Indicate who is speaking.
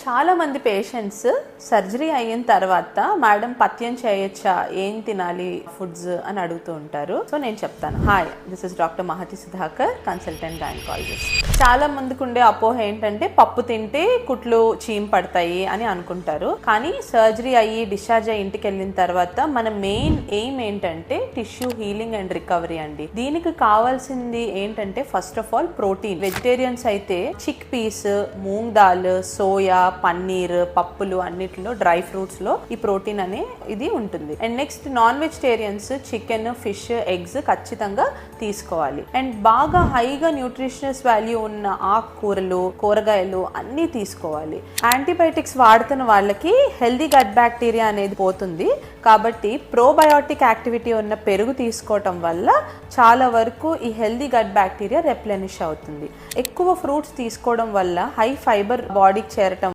Speaker 1: చాలా మంది patients surgery అయిన తర్వాత మేడం పథ్యం చేయొచ్చా, ఏం తినాలి ఫుడ్స్ అని అడుగుతూ ఉంటారు. సో నేను చెప్తాను. Hi, this is doctor Mahathi Sudhakar, consultant gynaecologist. చాలా మందికి ఉండే అపోహ ఏంటంటే పప్పు తింటే కుట్లు చీమ్ పడతాయి అని అనుకుంటారు. కానీ సర్జరీ అయ్యి డిశ్చార్జ్ అయ్యి ఇంటికి వెళ్ళిన తర్వాత మన మెయిన్ ఎయిమ్ ఏంటంటే టిష్యూ హీలింగ్ అండ్ రికవరీ అండి. దీనికి కావాల్సింది ఏంటంటే first of all protein. Vegetarians అయితే chick peas, moong dal, soya, paneer, పప్పులు అన్నిటిలో, డ్రై ఫ్రూట్స్ లో ఈ ప్రోటీన్ అనే ఇది ఉంటుంది. And next non vegetarians chicken, fish, eggs ఖచ్చితంగా తీసుకోవాలి. అండ్ బాగా హైగా న్యూట్రిషనస్ వాల్యూ ఉన్న ఆకుకూరలు, కూరగాయలు అన్నీ తీసుకోవాలి. యాంటీబయాటిక్స్ వాడుతున్న వాళ్ళకి హెల్దీ గట్ బ్యాక్టీరియా అనేది పోతుంది. కాబట్టి ప్రోబయోటిక్ యాక్టివిటీ ఉన్న పెరుగు తీసుకోవటం వల్ల చాలా వరకు ఈ హెల్దీ గట్ బ్యాక్టీరియా రెప్లెనిష్ అవుతుంది. ఎక్కువ ఫ్రూట్స్ తీసుకోవడం వల్ల హై ఫైబర్ బాడీకి చేరటం